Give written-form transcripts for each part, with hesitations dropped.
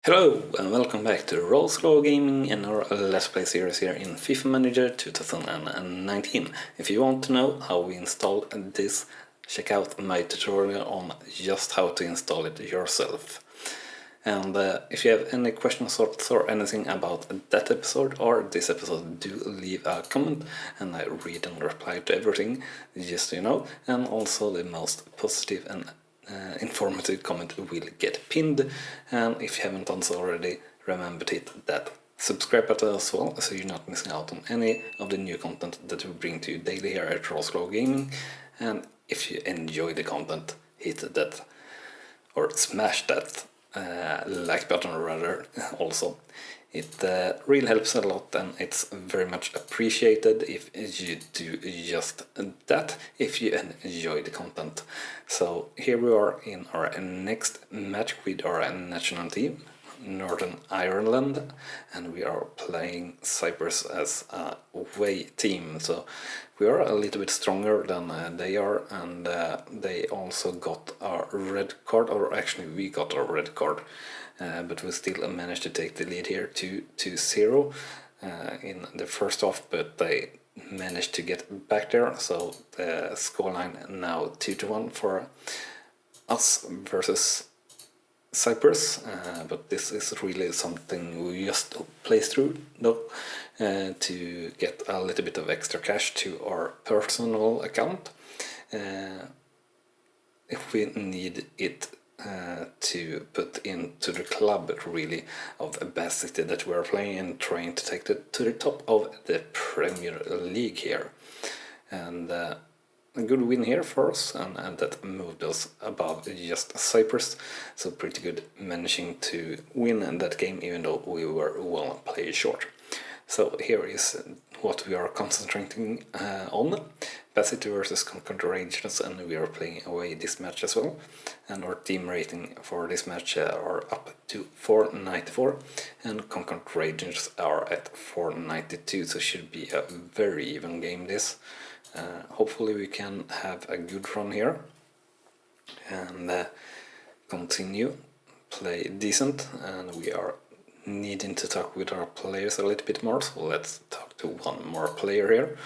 Hello and welcome back to Rawslowgaming and our Let's Play series here in FIFA Manager 2019. If you want to know how we install this, check out my tutorial on just how to install it yourself. And if you have any questions or anything about that episode or this episode, do leave a comment and I read and reply to everything, just so you know. And also the most positive and informative comment will get pinned, and if you haven't done so already, remember to hit that subscribe button as well, so you're not missing out on any of the new content that we bring to you daily here at Rawslowgaming. And if you enjoy the content, hit that or smash that like button rather also. It really helps a lot and it's very much appreciated if you do just that, if you enjoy the content. So here we are in our next match with our national team, Northern Ireland, and we are playing Cyprus as a away team. So we are a little bit stronger than they are, and they also got a red card, or actually we got a red card, but we still managed to take the lead here 2-0 in the first half, but they managed to get back there, so the scoreline now 2-1 for us versus Cyprus, but this is really something we just play through though, to get a little bit of extra cash to our personal account if we need it to put into the club really of Basity that we are playing and trying to take it to the top of the Premier League here. And a good win here for us, and that moved us above just Cyprus, so pretty good managing to win that game even though we were one player short. So here is what we are concentrating on. Basity versus Concord Rangers, and we are playing away this match as well. And our team rating for this match are up to 494, and Concord Rangers are at 492, so should be a very even game this. Hopefully we can have a good run here and continue play decent, and we are needing to talk with our players a little bit more, so let's talk to one more player here,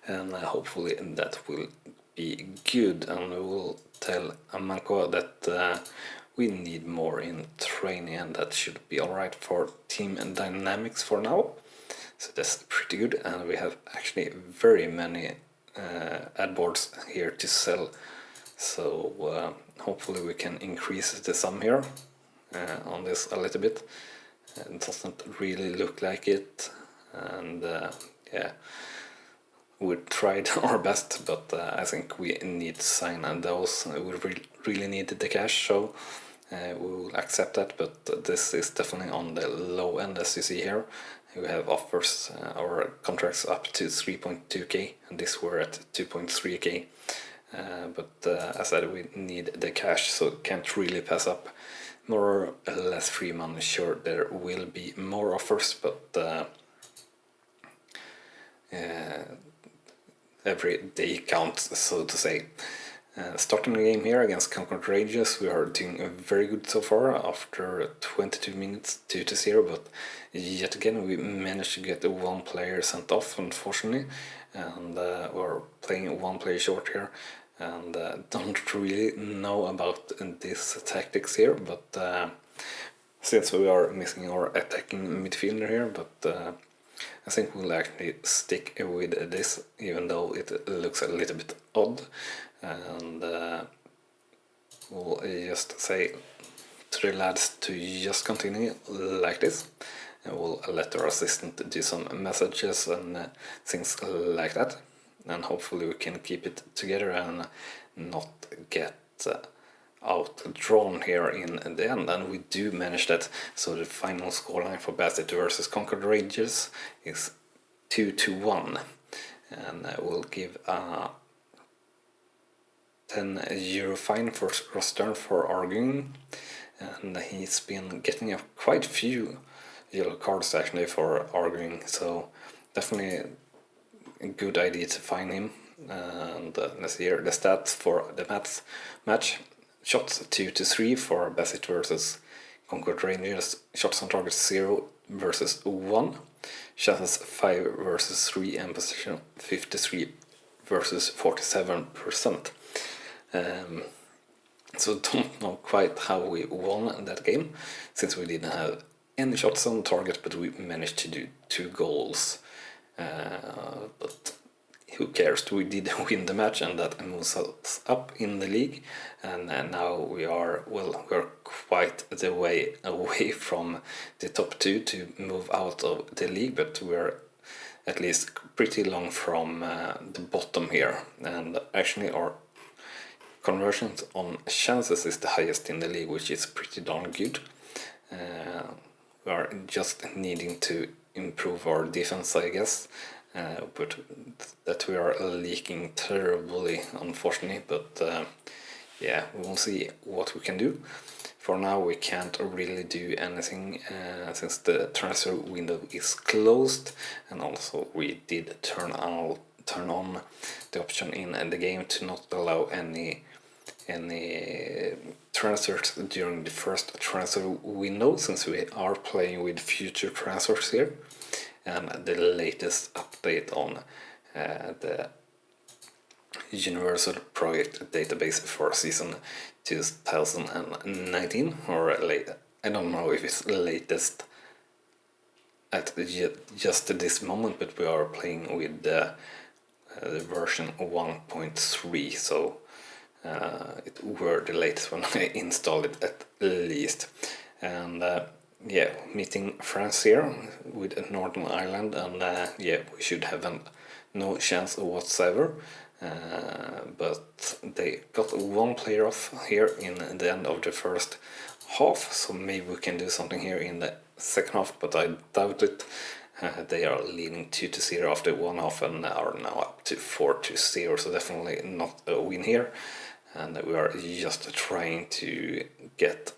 and hopefully that will be good, and we will tell Amanko that we need more in training, and that should be alright for team and dynamics for now. So that's pretty good, and we have actually very many ad boards here to sell, so hopefully we can increase the sum here on this a little bit. It doesn't really look like it, and yeah, we tried our best, but I think we need to sign those. We really needed the cash, so we will accept that, but this is definitely on the low end, as you see here. We have offers our contracts up to 3.2k, and this were at 2.3k, but as I said, we need the cash, so can't really pass up. More or less free money, sure, there will be more offers, but every day counts, so to say. Starting the game here against Concord Rangers, we are doing very good so far after 22 minutes 2-0, but yet again we managed to get one player sent off, unfortunately, and we're playing one player short here, and don't really know about these tactics here, but since we are missing our attacking midfielder here, but I think we'll actually stick with this, even though it looks a little bit odd, and we'll just say to the lads to just continue like this, and we'll let our assistant do some messages and things like that, and hopefully we can keep it together and not get outdrawn here in the end, and we do manage that. So the final scoreline for Basity versus Concord Rangers is 2-1, and I will give a €10 fine for Rostern for arguing, and he's been getting quite few yellow cards actually for arguing, so definitely a good idea to fine him. And let's see here the stats for the match. Shots 2-3 for Basity versus Concord Rangers, shots on target 0 versus 1, chances 5 versus 3, and possession 53 versus 47%. So don't know quite how we won that game, since we didn't have any shots on target, but we managed to do 2 goals. But who cares? We did win the match, and that moves us up in the league. And now we're quite the way away from the top 2 to move out of the league, but we're at least pretty long from the bottom here. And actually, our conversions on chances is the highest in the league, which is pretty darn good. We are just needing to improve our defense, I guess, but that we are leaking terribly, unfortunately. But yeah, we'll see what we can do. For now, we can't really do anything since the transfer window is closed, and also we did turn on the option in the game to not allow any transfers during the first transfer window, since we are playing with future transfers here. And the latest update on the Universal Project database for season 2019, or I don't know if it's latest at just this moment, but we are playing with the version 1.3, so it were the latest when I installed it at least. And yeah, meeting France here with Northern Ireland, and yeah, we should have no chance whatsoever. But they got 1 player off here in the end of the first half, so maybe we can do something here in the second half, but I doubt it. They are leading 2-0 after 1 half and are now up to 4-0, so definitely not a win here. And we are just trying to get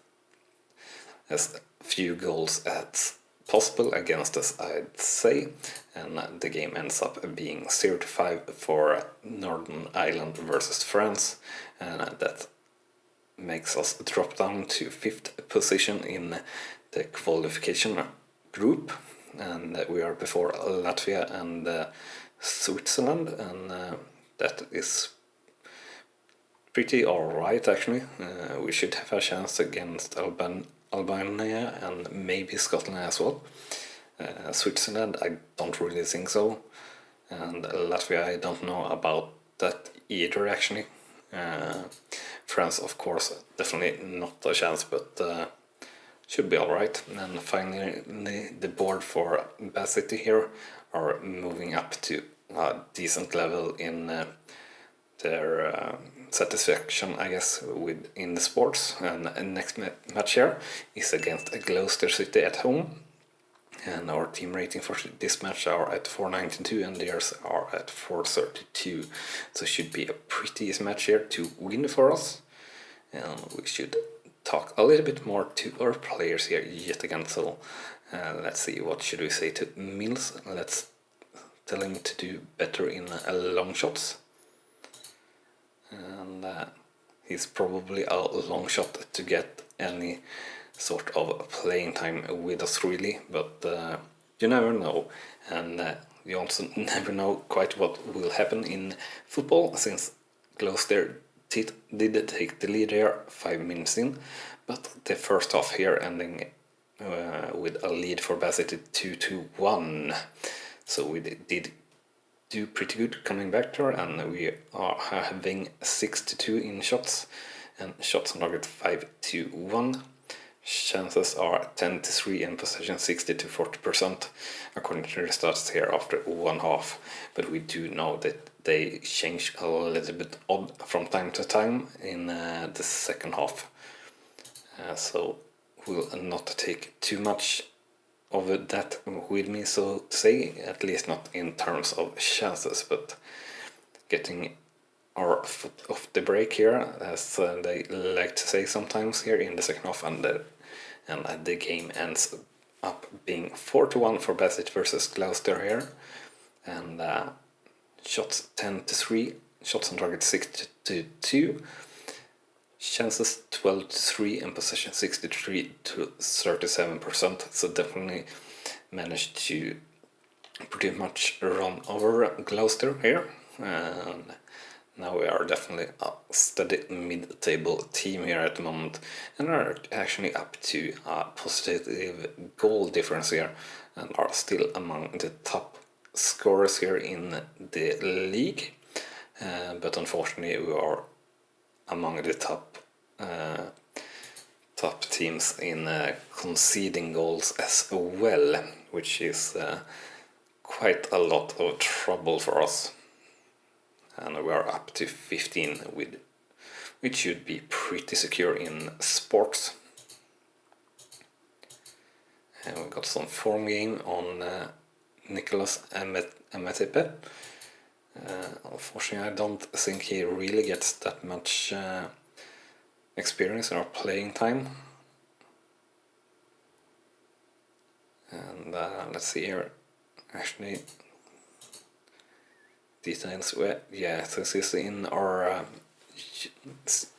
as few goals as possible against us, I'd say. And the game ends up being 0-5 for Northern Ireland versus France, and that makes us drop down to 5th position in the qualification group. And we are before Latvia and Switzerland, and that is pretty alright actually. We should have a chance against Albania and maybe Scotland as well. Switzerland, I don't really think so, and Latvia, I don't know about that either actually. France, of course, definitely not a chance, but should be alright. And finally, the board for Bath City here are moving up to a decent level in their satisfaction, I guess, in the sports. And next match here is against Gloucester City at home, and our team rating for this match are at 492 and theirs are at 432, so it should be a pretty easy match here to win for us. And we should talk a little bit more to our players here yet again. So let's see, what should we say to Mills? Let's tell him to do better in long shots. And he's probably a long shot to get any sort of playing time with us really, but you never know. And you also never know quite what will happen in football, since Gloucester did take the lead here 5 minutes in, but the first half here ending with a lead for Bath City 2-1. So we did do pretty good coming back there, and we are having 6-2 in shots, and shots on target 5-1. Chances are 10-3 and possession 60-40% according to the stats here after 1 half, but we do know that they change a little bit odd from time to time in the second half, so we'll not take too much of that with me, so to say, at least not in terms of chances, but getting our foot off the brake here, as they like to say sometimes here in the second half, and the game ends up being 4-1 for Bath City versus Gloucester here, and shots 10-3, shots on target 6-2, chances 12 to 3 and possession 63 to 37%, so definitely managed to pretty much run over Gloucester here, and now we are definitely a steady mid-table team here at the moment, and are actually up to a positive goal difference here, and are still among the top scorers here in the league, but unfortunately we are among the top teams in conceding goals as well, which is quite a lot of trouble for us. And we are up to 15, which should be pretty secure in sports. And we got some form game on Nicolas Emetepe. Unfortunately, I don't think he really gets that much experience or playing time. And let's see here. Actually, details. Yeah, this is in our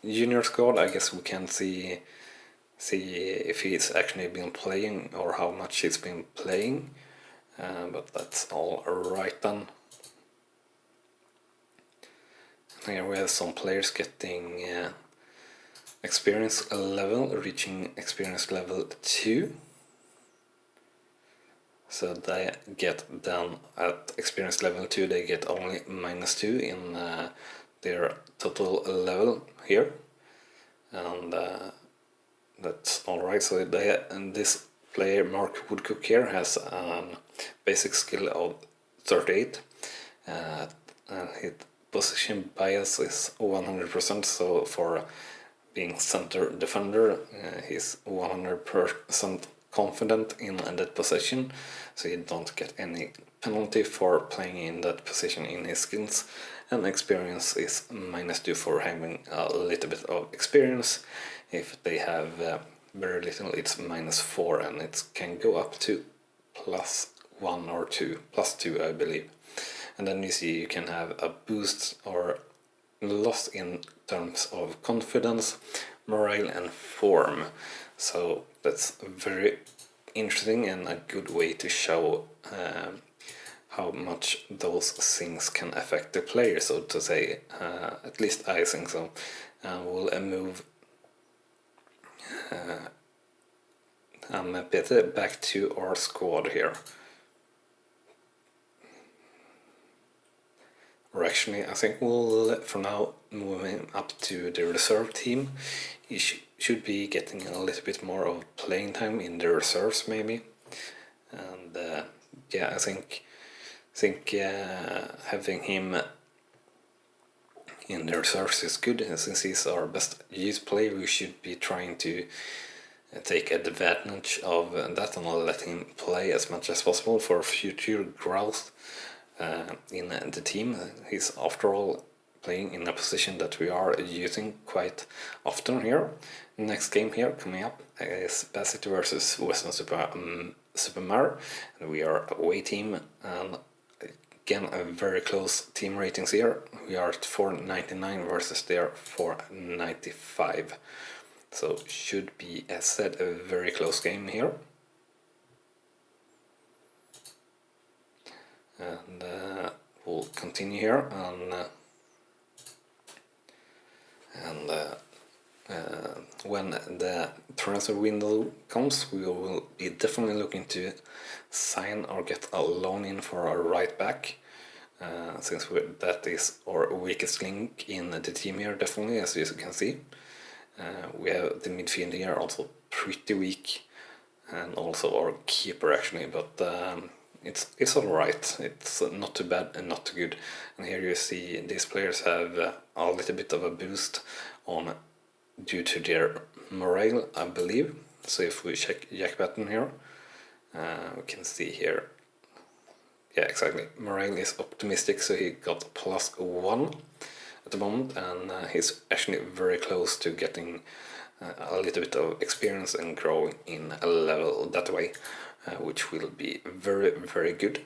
junior squad. I guess we can see if he's actually been playing or how much he's been playing. But that's all right then. Here we have some players getting experience level, reaching experience level 2. So they get down at experience level 2, they get only -2 in their total level here. And that's alright. So this player, Mark Woodcock here, has a basic skill of 38. And his position bias is 100%, so for being center defender, he's 100% confident in that position, so you don't get any penalty for playing in that position in his skills. And experience is -2 for having a little bit of experience. If they have very little, it's -4, and it can go up to +1 or 2, +2 I believe. And then you see you can have a boost or loss in terms of confidence, morale and form. So that's very interesting and a good way to show how much those things can affect the player, so to say. At least I think so. We'll move a bit back to our squad here. Or actually, I think we'll for now move him up to the reserve team. He should be getting a little bit more of playing time in the reserves maybe. And yeah, I think having him in the reserves is good, and since he's our best youth player, we should be trying to take advantage of that and let him play as much as possible for future growth in the team. He's after all playing in a position that we are using quite often here. Next game here coming up is Bassett versus Western Supermare, and we are away team, and again a very close team ratings here. We are at 499 versus their 495, so should be, as said, a very close game here. And we'll continue here, and when the transfer window comes, we will be definitely looking to sign or get a loan in for our right back, since that is our weakest link in the team here, definitely, as you can see. We have the midfield here also pretty weak, and also our keeper actually, but it's alright. It's not too bad and not too good. And here you see these players have a little bit of a boost on due to their morale, I believe. So if we check Jack Batten here, we can see here, yeah, exactly, morale is optimistic, so he got +1 at the moment, and he's actually very close to getting a little bit of experience and growing in a level that way, which will be very, very good.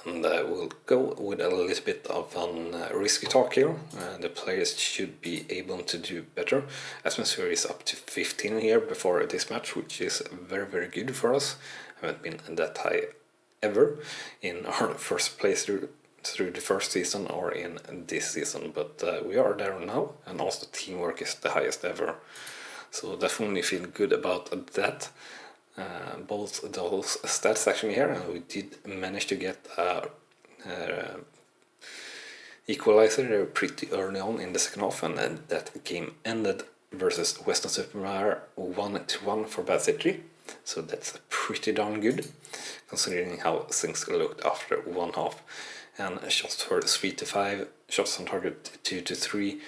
And we'll go with a little bit of an risky talk here. The players should be able to do better. Atmosphere is up to 15 here before this match, which is very, very good for us. Haven't been that high ever in our first playthrough through the first season or in this season, but we are there now, and also teamwork is the highest ever. So definitely feel good about that. Both those stats actually here, and we did manage to get a equalizer pretty early on in the second half, and then that game ended versus Western Supermare 1-1 for Bad City. So that's pretty darn good, considering how things looked after one half. And shots for 3-5, shots on target 2-3,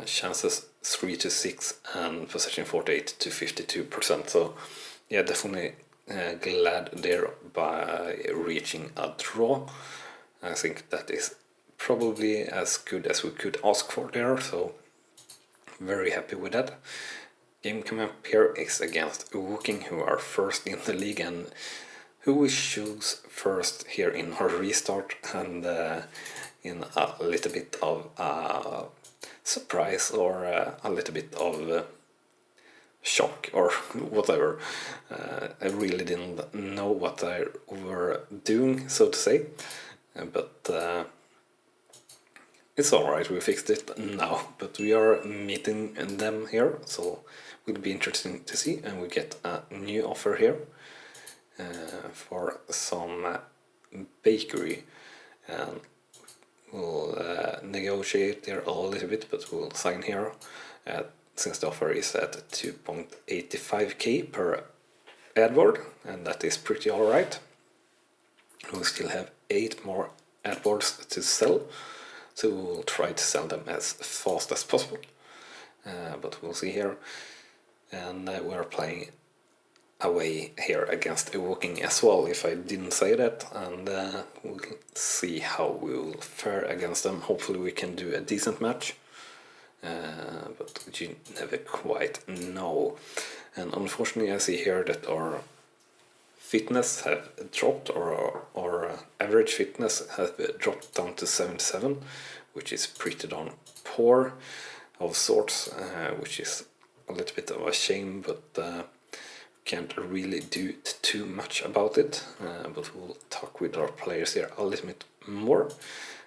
chances 3-6, and possession 48-52%. So yeah, definitely glad there by reaching a draw. I think that is probably as good as we could ask for there, so very happy with that. Game coming up here is against Woking, who are first in the league and who we choose first here in our restart, and in a little bit of a surprise or a little bit of shock or whatever. I really didn't know what I were doing, so to say, but it's alright, we fixed it now, but we are meeting them here, so it will be interesting to see, and we get a new offer here. For some bakery, and we'll negotiate there a little bit, but we'll sign here since the offer is at 2.85k per AdWord, and that is pretty alright. We still have 8 more AdWords to sell, so we'll try to sell them as fast as possible, but we'll see here. And we're playing away here against Woking as well, if I didn't say that, and we'll see how we will fare against them. Hopefully we can do a decent match, but you never quite know. And unfortunately I see here that our fitness have dropped, or our average fitness has dropped down to 77, which is pretty darn poor of sorts, which is a little bit of a shame, but can't really do too much about it, but we'll talk with our players here a little bit more,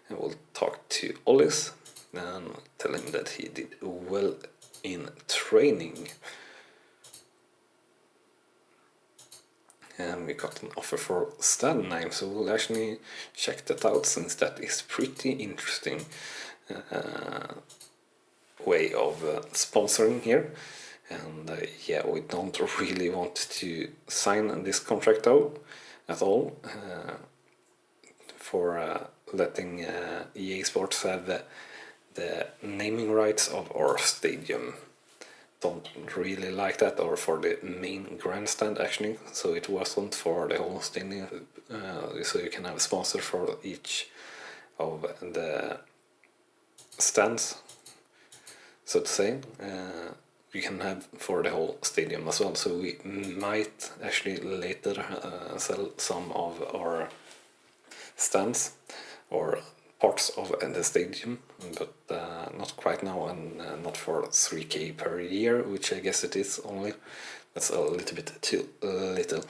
and we'll talk to Ollis and tell him that he did well in training. And we got an offer for stand name, so we'll actually check that out, since that is pretty interesting way of sponsoring here. And yeah, we don't really want to sign this contract though at all, for letting EA Sports have the naming rights of our stadium. Don't really like that, or for the main grandstand actually, so it wasn't for the whole stadium, so you can have a sponsor for each of the stands, so to say. You can have for the whole stadium as well, so we might actually later sell some of our stands or parts of the stadium, but not quite now, and not for 3k per year, which I guess it is only. That's a little bit too little.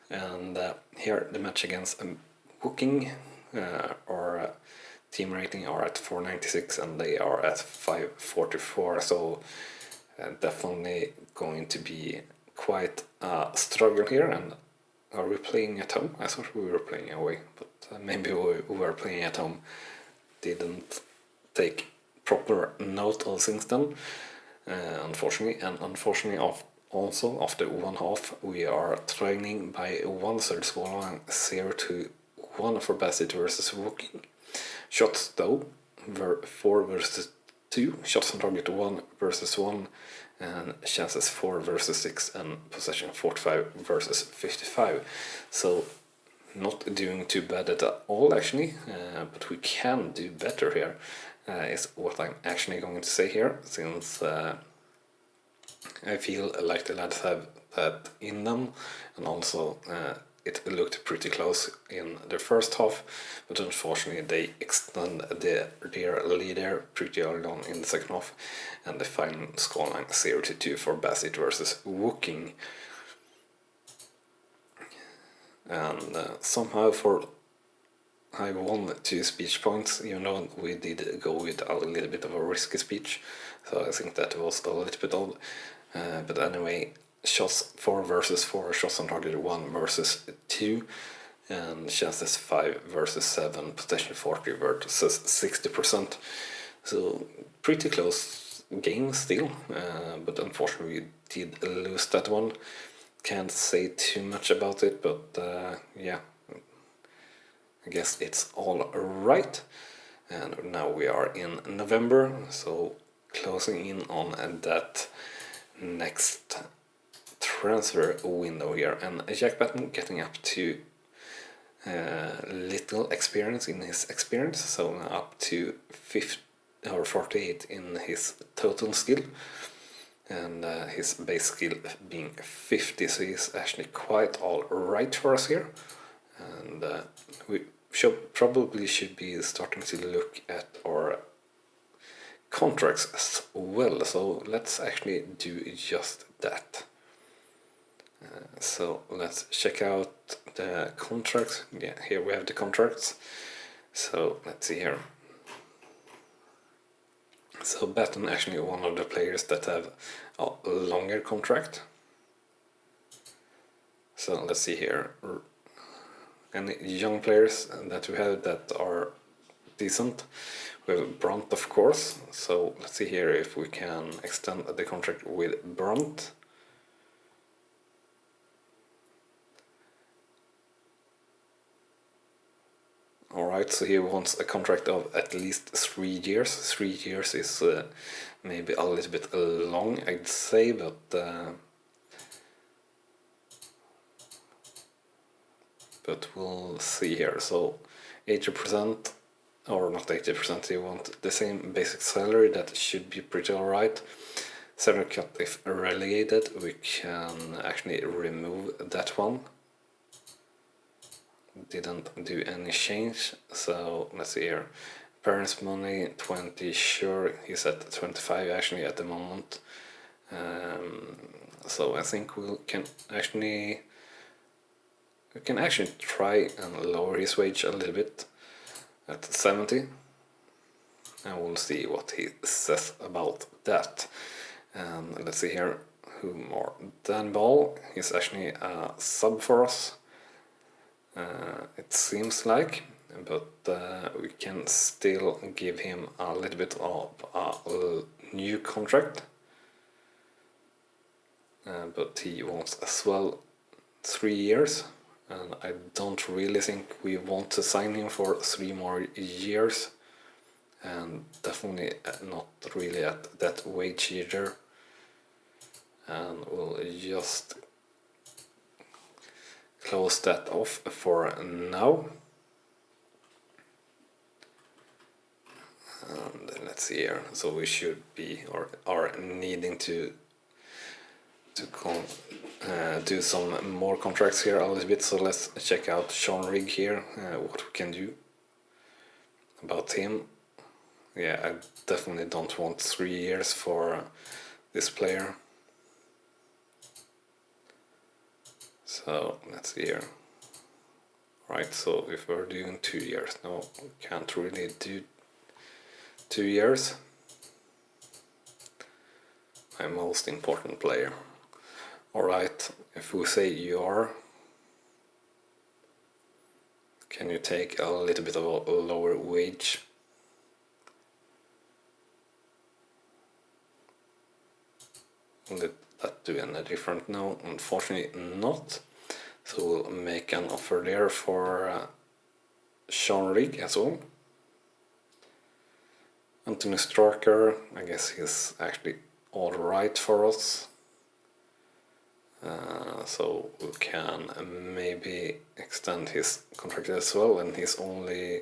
And here the match against Woking, our team rating are at 496 and they are at 544, so definitely going to be quite a struggle here. And are we playing at home? I thought we were playing away, but maybe we were playing at home. Didn't take proper note of things then, unfortunately. And unfortunately also after one half we are trailing by 1/3 scoreline, 0-1 for Bad City versus Woking. Shots though were 4 versus 2, shots on target 1 versus 1, and chances 4 versus 6, and possession 45 versus 55. So not doing too bad at all actually, but we can do better here, is what I'm actually going to say here, since I feel like the lads have that in them, and also it looked pretty close in the first half, but unfortunately they extended their leader pretty early on in the second half, and the final scoreline 0-2 for Bassett versus Woking. And somehow I won 2 speech points, even though we did go with a little bit of a risky speech, so I think that was a little bit odd. But anyway, shots 4 versus 4, shots on target 1 versus 2, and chances 5 versus 7, possession 40 versus 60%. So pretty close game still, but unfortunately we did lose that one. Can't say too much about it, but yeah, I guess it's all right. And now we are in November, so closing in on that next transfer window here, and Jack Batten getting up to little experience in his experience, so up to 50 or 48 in his total skill, and his base skill being 50, so he's actually quite all right for us here. And we probably should be starting to look at our contracts as well, so let's actually do just that. So let's check out the contracts. Yeah, here we have the contracts. So let's see here. So Batten actually one of the players that have a longer contract. So let's see here. Any young players that we have that are decent. We have Brunt, of course. So let's see here if we can extend the contract with Brunt. Alright, so he wants a contract of at least 3 years. 3 years is maybe a little bit long, I'd say, but we'll see here. So 80%, or not 80%, you want the same basic salary, that should be pretty alright. Salary cut if relegated, we can actually remove that one. Didn't do any change, so let's see here. Parents money 20, sure, he's at 25 actually at the moment. So I think we can actually try and lower his wage a little bit at 70, and we'll see what he says about that. And let's see here, who more? Dan Ball, he's actually a sub for us. It seems like, but we can still give him a little bit of a new contract, but he wants as well 3 years, and I don't really think we want to sign him for 3 more years, and definitely not really at that wage either, and we'll just close that off for now. And let's see here, so we should be or are needing to do some more contracts here a little bit, so let's check out Sean Rigg here, what we can do about him. Yeah, I definitely don't want 3 years for this player. So let's see here. Right, so if we're doing 2 years, no, we can't really do 2 years. My most important player. Alright, if we say you are, can you take a little bit of a lower wage? Will that do any different? No, unfortunately not. So we'll make an offer there for Sean Rigg as well. Anthony Starker, I guess he's actually alright for us. So we can maybe extend his contract as well, and he's only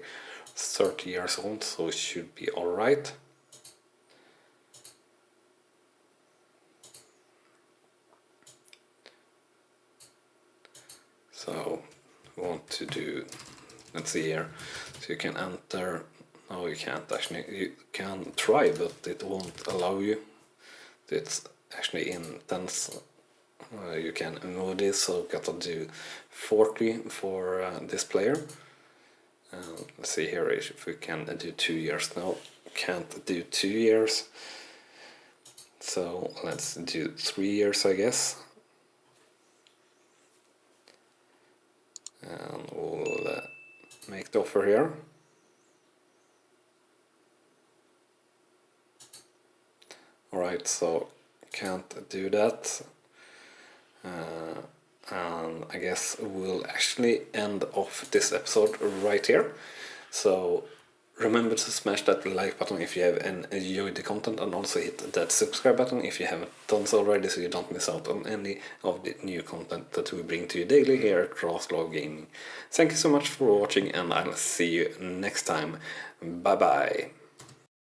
30 years old, so it should be alright. So want to do, let's see here, so you can enter, no you can't actually, you can try but it won't allow you, it's actually intense. You can move this, so gotta do 40 for this player. Let's see here if we can do 2 years. No, can't do 2 years, so let's do 3 years I guess. And we'll make the offer here. Alright, so can't do that. And I guess we'll actually end off this episode right here. So remember to smash that like button if you have enjoyed the content, and also hit that subscribe button if you haven't done so already, so you don't miss out on any of the new content that we bring to you daily here at Rawslowgaming. Thank you so much for watching, and I'll see you next time. Bye bye.